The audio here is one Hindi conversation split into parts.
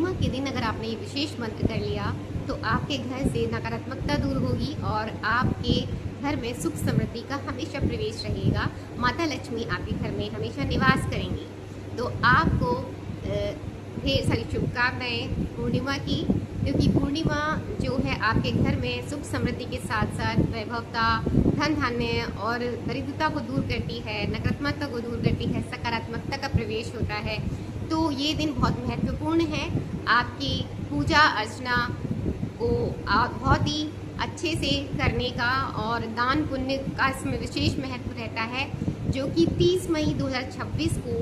पूर्णिमा के दिन अगर आपने ये विशेष मंत्र कर लिया तो आपके घर से नकारात्मकता दूर होगी और आपके घर में सुख समृद्धि का हमेशा प्रवेश रहेगा। माता लक्ष्मी आपके घर में हमेशा निवास करेंगी। तो आपको ढेर सारी शुभकामनाएं पूर्णिमा की, क्योंकि पूर्णिमा जो है आपके घर में सुख समृद्धि के साथ साथ वैभवता, धन धान्य और दरिद्रता को दूर करती है, नकारात्मकता को दूर करती है, सकारात्मकता का प्रवेश होता है। तो ये दिन बहुत महत्वपूर्ण है। आपकी पूजा अर्चना को बहुत ही अच्छे से करने का और दान पुण्य का इसमें विशेष महत्व रहता है, जो कि 30 मई 2026 को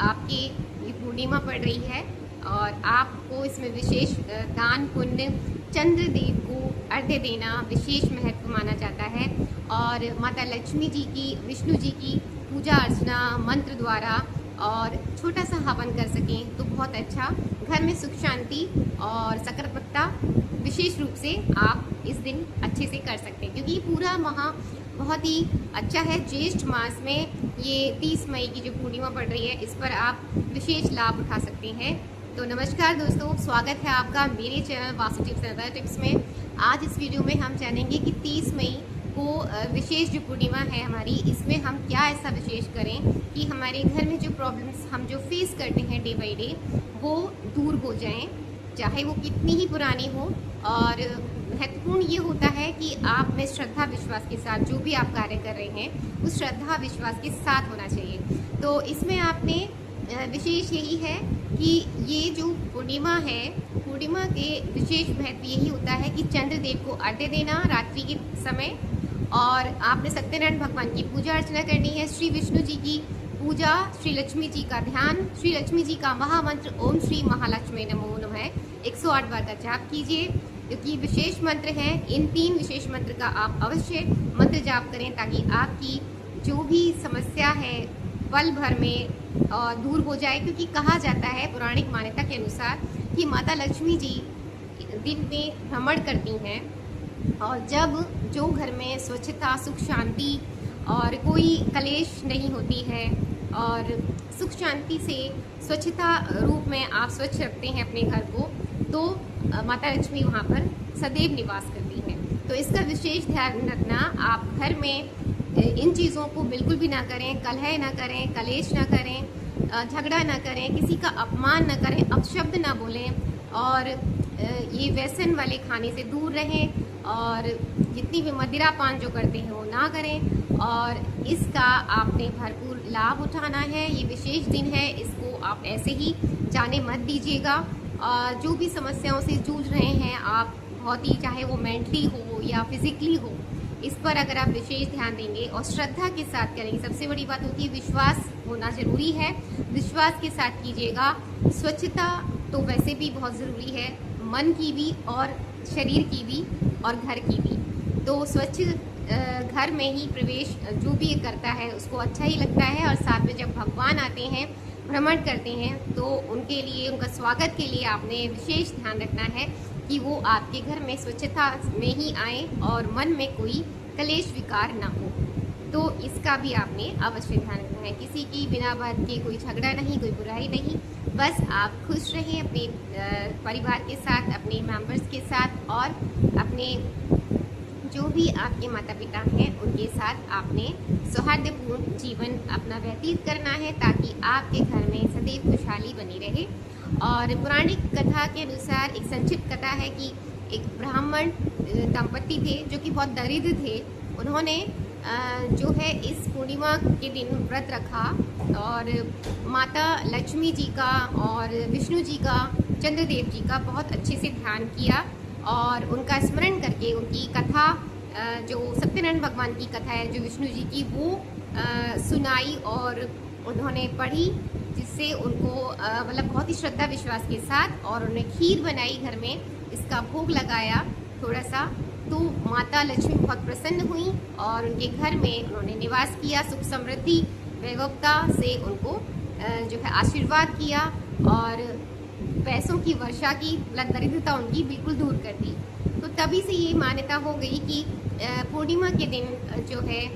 आपकी ये पूर्णिमा पड़ रही है और आपको इसमें विशेष दान पुण्य, चंद्रदेव को अर्घ्य देना विशेष महत्व माना जाता है। और माता लक्ष्मी जी की, विष्णु जी की पूजा अर्चना मंत्र द्वारा और छोटा सा हवन कर सकें तो बहुत अच्छा, घर में सुख शांति और सकारात्मकता विशेष रूप से आप इस दिन अच्छे से कर सकते हैं, क्योंकि पूरा माह बहुत ही अच्छा है। ज्येष्ठ मास में ये 30 मई की जो पूर्णिमा पड़ रही है, इस पर आप विशेष लाभ उठा सकते हैं। तो नमस्कार दोस्तों, स्वागत है आपका मेरे channel vastu tips and other tips में। आज इस वीडियो में हम जानेंगे कि 30 मई को विशेष जो पूर्णिमा है हमारी, इसमें हम क्या ऐसा विशेष करें कि हमारे घर में जो प्रॉब्लम्स हम जो फेस करते हैं डे बाई डे, वो दूर हो जाएं, चाहे वो कितनी ही पुरानी हो। और महत्वपूर्ण ये होता है कि आप में श्रद्धा विश्वास के साथ जो भी आप कार्य कर रहे हैं, उस श्रद्धा विश्वास के साथ होना चाहिए। तो इसमें आपने विशेष यही है कि ये जो पूर्णिमा है, पूर्णिमा के विशेष महत्व यही होता है कि चंद्रदेव को अर्घ्य देना रात्रि के समय, और आपने सत्यनारायण भगवान की पूजा अर्चना करनी है, श्री विष्णु जी की पूजा, श्री लक्ष्मी जी का ध्यान, श्री लक्ष्मी जी का महामंत्र ओम श्री महालक्ष्मी नमो नमः 108 बार का जाप कीजिए, क्योंकि विशेष मंत्र हैं। इन 3 विशेष मंत्र का आप अवश्य मंत्र जाप करें, ताकि आपकी जो भी समस्या है पल भर में दूर हो जाए। क्योंकि कहा जाता है पौराणिक मान्यता के अनुसार कि माता लक्ष्मी जी दिन में भ्रमण करती हैं, और जब जो घर में स्वच्छता, सुख शांति और कोई कलेश नहीं होती है और सुख शांति से स्वच्छता रूप में आप स्वच्छ रखते हैं अपने घर को, तो माता लक्ष्मी वहाँ पर सदैव निवास करती हैं। तो इसका विशेष ध्यान रखना। आप घर में इन चीज़ों को बिल्कुल भी ना करें, कलह ना करें, कलेश ना करें, झगड़ा ना करें, किसी का अपमान ना करें, अपशब्द ना बोलें, और ये व्यसन वाले खाने से दूर रहें, और जितनी भी मदिरा पान जो करते हैं वो ना करें। और इसका आपने भरपूर लाभ उठाना है। ये विशेष दिन है, इसको आप ऐसे ही जाने मत दीजिएगा। जो भी समस्याओं से जूझ रहे हैं आप, बहुत ही, चाहे वो मेंटली हो या फिजिकली हो, इस पर अगर आप विशेष ध्यान देंगे और श्रद्धा के साथ करेंगे, सबसे बड़ी बात होती है विश्वास होना जरूरी है, विश्वास के साथ कीजिएगा। स्वच्छता तो वैसे भी बहुत ज़रूरी है, मन की भी और शरीर की भी और घर की भी। तो स्वच्छ घर में ही प्रवेश जो भी करता है उसको अच्छा ही लगता है। और साथ में जब भगवान आते हैं, भ्रमण करते हैं, तो उनके लिए, उनका स्वागत के लिए आपने विशेष ध्यान रखना है कि वो आपके घर में स्वच्छता में ही आए और मन में कोई कलेश विकार ना हो। तो इसका भी आपने अवश्य ध्यान रखना है। किसी की बिना बात के कोई झगड़ा नहीं, कोई बुराई नहीं, बस आप खुश रहें अपने परिवार के साथ, अपने मेंबर्स के साथ, और अपने जो भी आपके माता पिता हैं उनके साथ आपने सौहार्दपूर्ण जीवन अपना व्यतीत करना है, ताकि आपके घर में सदैव खुशहाली बनी रहे। और पौराणिक कथा के अनुसार एक संक्षिप्त कथा है कि एक ब्राह्मण दंपति थे जो कि बहुत दरिद्र थे। उन्होंने जो है इस पूर्णिमा के दिन व्रत रखा और माता लक्ष्मी जी का और विष्णु जी का, चंद्रदेव जी का बहुत अच्छे से ध्यान किया, और उनका स्मरण करके उनकी कथा, जो सत्यनारायण भगवान की कथा है जो विष्णु जी की, वो सुनाई और उन्होंने पढ़ी, जिससे उनको मतलब बहुत ही श्रद्धा विश्वास के साथ, और उन्होंने खीर बनाई घर में, इसका भोग लगाया थोड़ा सा। तो माता लक्ष्मी बहुत प्रसन्न हुई और उनके घर में उन्होंने निवास किया, सुख समृद्धि वैभवता से उनको जो है आशीर्वाद किया, और पैसों की वर्षा की, दरिद्रता उनकी बिल्कुल दूर कर दी। तो तभी से ये मान्यता हो गई कि पूर्णिमा के दिन जो है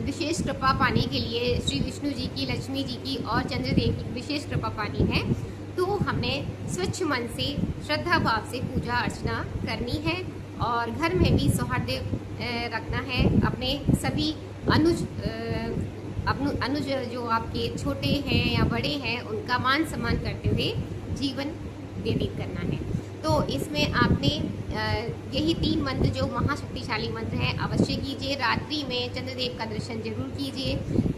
विशेष कृपा पाने के लिए श्री विष्णु जी की, लक्ष्मी जी की और चंद्रदेव की विशेष कृपा पानी है, तो हमने स्वच्छ मन से श्रद्धा भाव से पूजा अर्चना करनी है और घर में भी सौहार्द रखना है। अपने सभी अनुज जो आपके छोटे हैं या बड़े हैं उनका मान सम्मान करते हुए जीवन व्यतीत करना है। तो इसमें आपने यही 3 मंत्र जो महाशक्तिशाली मंत्र हैं अवश्य कीजिए। रात्रि में चंद्रदेव का दर्शन जरूर कीजिए।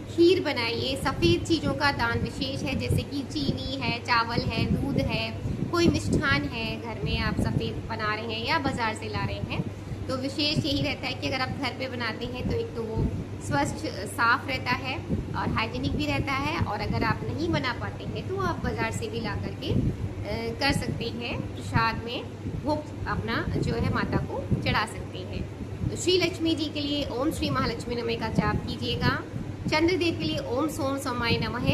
खीर बनाइए। सफ़ेद चीज़ों का दान विशेष है, जैसे कि चीनी है, चावल है, दूध है, कोई मिष्ठान है घर में आप सफ़ेद बना रहे हैं या बाज़ार से ला रहे हैं, तो विशेष यही रहता है कि अगर आप घर पे बनाते हैं तो एक तो वो स्वच्छ साफ रहता है और हाइजीनिक भी रहता है, और अगर आप नहीं बना पाते हैं तो आप बाज़ार से भी ला करके कर सकते हैं। प्रसाद में भोग अपना जो है माता को चढ़ा सकते हैं। तो श्री लक्ष्मी जी के लिए ओम श्री महालक्ष्मी नमः का जाप कीजिएगा। चंद्रदेव के लिए ओम सोम सोमाय नमः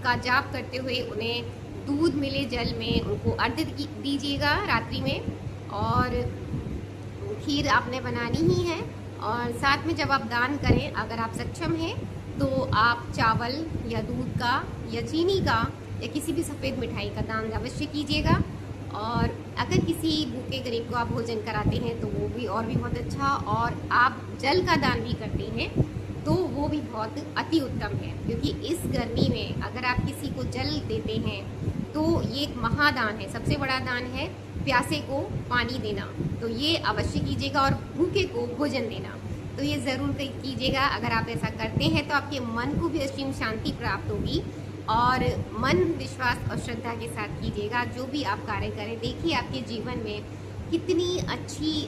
का जाप करते हुए उन्हें दूध मिले जल में उनको अर्घ्य दीजिएगा रात्रि में, और खीर आपने बनानी ही है। और साथ में जब आप दान करें, अगर आप सक्षम हैं तो आप चावल या दूध का या चीनी का या किसी भी सफ़ेद मिठाई का दान अवश्य कीजिएगा। और अगर किसी भूखे गरीब को आप भोजन कराते हैं तो वो भी और भी बहुत अच्छा, और आप जल का दान भी करते हैं तो वो भी बहुत अति उत्तम है, क्योंकि इस गर्मी में अगर आप किसी को जल देते हैं तो ये एक महादान है, सबसे बड़ा दान है प्यासे को पानी देना। तो ये अवश्य कीजिएगा, और भूखे को भोजन देना तो ये ज़रूर कीजिएगा। अगर आप ऐसा करते हैं तो आपके मन को भी असीम शांति प्राप्त होगी, और मन विश्वास और श्रद्धा के साथ कीजिएगा जो भी आप कार्य करें। देखिए आपके जीवन में कितनी अच्छी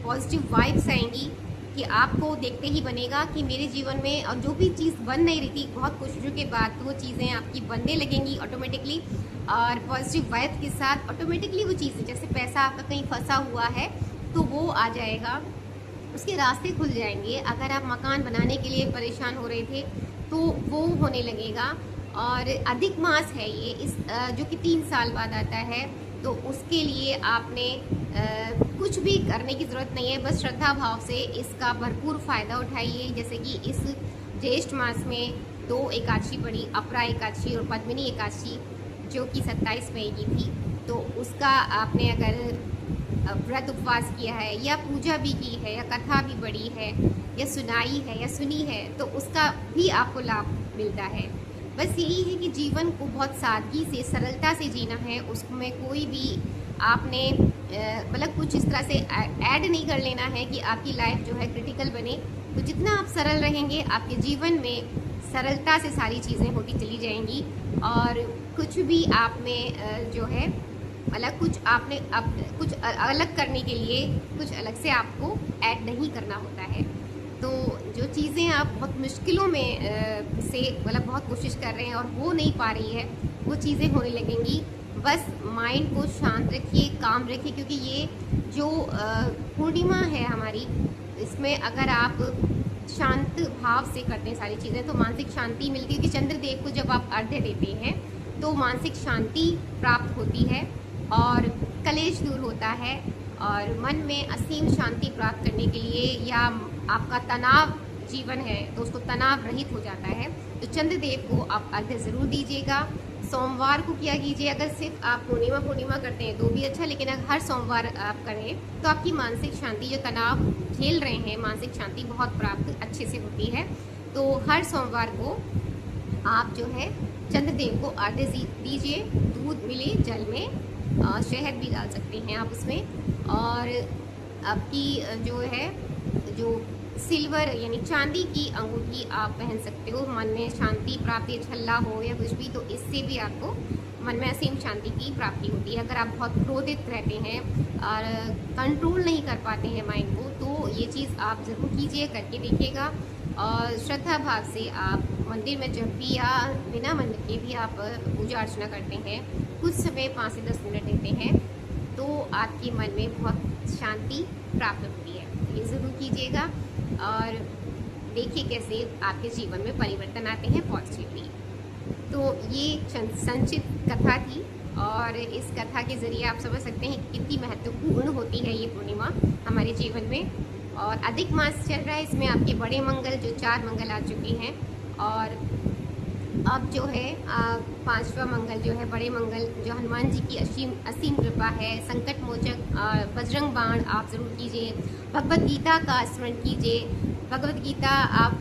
पॉजिटिव वाइब्स आएंगी कि आपको देखते ही बनेगा कि मेरे जीवन में और जो भी चीज़ बन नहीं रही थी, बहुत कोशिशों के बाद तो वो चीज़ें आपकी बनने लगेंगी ऑटोमेटिकली, और पॉजिटिव वाइब्स के साथ ऑटोमेटिकली वो चीज़ें, जैसे पैसा आपका कहीं फंसा हुआ है तो वो आ जाएगा, उसके रास्ते खुल जाएंगे। अगर आप मकान बनाने के लिए परेशान हो रहे थे तो वो होने लगेगा। और अधिक मास है ये इस जो कि 3 साल बाद आता है, तो उसके लिए आपने कुछ भी करने की ज़रूरत नहीं है, बस श्रद्धा भाव से इसका भरपूर फ़ायदा उठाइए। जैसे कि इस ज्येष्ठ मास में 2 एकादशी पड़ी, अपरा एकादशी और पद्मिनी एकादशी, जो कि 27 मई की थी। तो उसका आपने अगर व्रत उपवास किया है या पूजा भी की है या कथा भी पढ़ी है या सुनाई है या सुनी है, तो उसका भी आपको लाभ मिलता है। बस यही है कि जीवन को बहुत सादगी से, सरलता से जीना है। उसमें कोई भी आपने मतलब कुछ इस तरह से ऐड नहीं कर लेना है कि आपकी लाइफ जो है क्रिटिकल बने। तो जितना आप सरल रहेंगे, आपके जीवन में सरलता से सारी चीज़ें होती चली जाएंगी, और कुछ भी आप में जो है मतलब कुछ आपने अब कुछ अलग करने के लिए कुछ अलग से आपको ऐड नहीं करना होता है। तो जो चीज़ें आप बहुत मुश्किलों में से मतलब बहुत कोशिश कर रहे हैं और हो नहीं पा रही है, वो चीज़ें होने लगेंगी। बस माइंड को शांत रखिए, काम रखिए, क्योंकि ये जो पूर्णिमा है हमारी, इसमें अगर आप शांत भाव से करते हैं सारी चीज़ें तो मानसिक शांति मिलती है। क्योंकि चंद्रदेव को जब आप अर्घ्य देते हैं तो मानसिक शांति प्राप्त होती है और कलेश दूर होता है, और मन में असीम शांति प्राप्त करने के लिए, या आपका तनाव जीवन है तो उसको तनाव रहित हो जाता है। तो चंद्रदेव को आप अर्घ्य ज़रूर दीजिएगा। सोमवार को किया कीजिए। अगर सिर्फ आप पूर्णिमा करते हैं तो भी अच्छा, लेकिन अगर हर सोमवार आप करें तो आपकी मानसिक शांति, जो तनाव झेल रहे हैं, मानसिक शांति बहुत प्राप्त अच्छे से होती है। तो हर सोमवार को आप जो है चंद्रदेव को अर्घ्य दीजिए। दूध मिले जल में, शहद भी डाल सकते हैं आप उसमें, और आपकी जो है जो सिल्वर यानी चांदी की अंगूठी आप पहन सकते हो। मन में शांति प्राप्ति, छल्ला हो या कुछ भी, तो इससे भी आपको मन में असीम शांति की प्राप्ति होती है। अगर आप बहुत क्रोधित रहते हैं और कंट्रोल नहीं कर पाते हैं माइंड को, तो ये चीज़ आप ज़रूर कीजिए, करके देखिएगा। और श्रद्धा भाव से आप मंदिर में जब भी या बिना मंदिर के भी आप पूजा अर्चना करते हैं, कुछ समय 5 से 10 मिनट देते हैं, तो आपके मन में बहुत शांति प्राप्त होती है। ये ज़रूर कीजिएगा और देखिए कैसे आपके जीवन में परिवर्तन आते हैं पॉजिटिवली। तो ये संचित कथा थी, और इस कथा के ज़रिए आप समझ सकते हैं कितनी महत्वपूर्ण होती है ये पूर्णिमा हमारे जीवन में। और अधिक मास चल रहा है, इसमें आपके बड़े मंगल जो 4 मंगल आ चुके हैं, और अब जो है पांचवा मंगल जो है, बड़े मंगल, जो हनुमान जी की असीम असीम कृपा है, संकट मोचक बजरंग बाण आप ज़रूर कीजिए। भगवत गीता का स्मरण कीजिए। भगवत गीता आप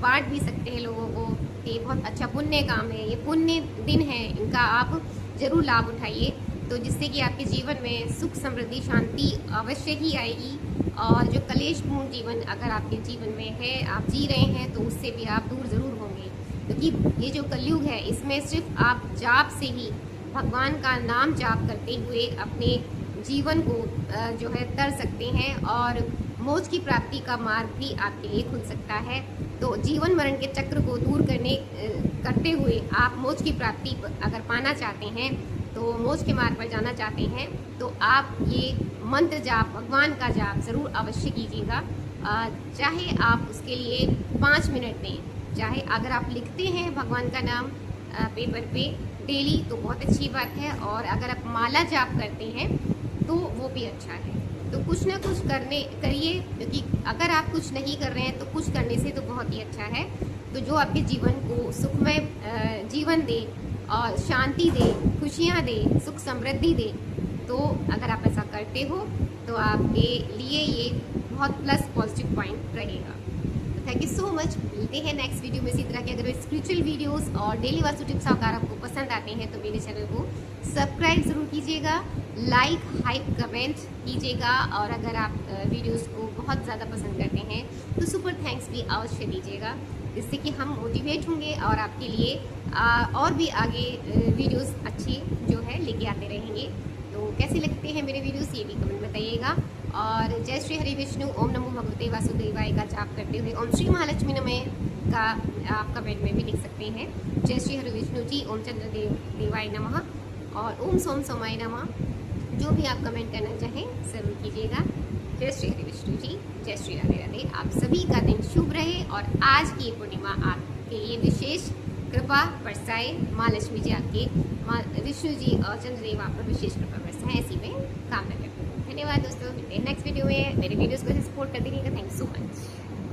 बांट भी सकते हैं लोगों को। ये बहुत अच्छा पुण्य काम है, ये पुण्य दिन है, इनका आप ज़रूर लाभ उठाइए, तो जिससे कि आपके जीवन में सुख समृद्धि शांति अवश्य ही आएगी। और जो कलेशपूर्ण जीवन अगर आपके जीवन में है, आप जी रहे हैं, तो उससे भी आप दूर ज़रूर होंगे। क्योंकि ये जो कलयुग है, इसमें सिर्फ आप जाप से ही, भगवान का नाम जाप करते हुए अपने जीवन को जो है तर सकते हैं, और मोक्ष की प्राप्ति का मार्ग भी आपके लिए खुल सकता है। तो जीवन मरण के चक्र को दूर करते हुए आप मोक्ष की प्राप्ति अगर पाना चाहते हैं, तो मोक्ष के मार्ग पर जाना चाहते हैं, तो आप ये मंत्र जाप, भगवान का जाप ज़रूर अवश्य कीजिएगा। चाहे आप उसके लिए 5 मिनट दें, चाहे अगर आप लिखते हैं भगवान का नाम पेपर पे डेली, तो बहुत अच्छी बात है, और अगर आप माला जाप करते हैं तो वो भी अच्छा है। तो कुछ ना कुछ करिए, क्योंकि अगर आप कुछ नहीं कर रहे हैं तो कुछ करने से तो बहुत ही अच्छा है। तो जो आपके जीवन को सुखमय जीवन दे और शांति दे, खुशियाँ दे, सुख समृद्धि दे, तो अगर आप ऐसा करते हो तो आपके लिए ये बहुत प्लस पॉजिटिव पॉइंट रहेगा। Thank you so much. मिलते हैं नेक्स्ट वीडियो में इसी तरह के अगर स्पिरिचुअल वीडियोस और डेली वास्तु टिप्स अगर आपको पसंद आते हैं तो मेरे चैनल को सब्सक्राइब ज़रूर कीजिएगा, लाइक हाइप कमेंट कीजिएगा, और अगर आप वीडियोस को बहुत ज़्यादा पसंद करते हैं तो सुपर थैंक्स भी अवश्य दीजिएगा, जिससे कि हम मोटिवेट होंगे और आपके लिए और भी आगे वीडियोस अच्छी जो है लेके आते रहेंगे। तो कैसे लगते हैं मेरे वीडियोस ये भी कमेंट बताइएगा। और जय श्री हरि विष्णु, ओम नमो भगवते वासुदेवाय का जाप करते हुए ओम श्री महालक्ष्मी नमः का आप कमेंट में भी लिख सकते हैं। जय श्री हरि विष्णु जी, ओम चंद्र देवाय नमः और ओम सोम सोमाय नमः, जो भी आप कमेंट करना चाहें ज़रूर कीजिएगा। जय श्री हरि विष्णु जी, जय श्री राधे राधे। आप सभी का दिन शुभ रहे और आज की पूर्णिमा आपके लिए विशेष कृपा बरसाए। माँ लक्ष्मी जी आपके, माँ विष्णु जी और चंद्रदेव आप पर विशेष कृपा बरसाएं, ऐसी में कामना करती हूँ। धन्यवाद दोस्तों, मिलते हैं नेक्स्ट वीडियो में। मेरे वीडियोस को सपोर्ट करते रहिएगा। Thank you so much.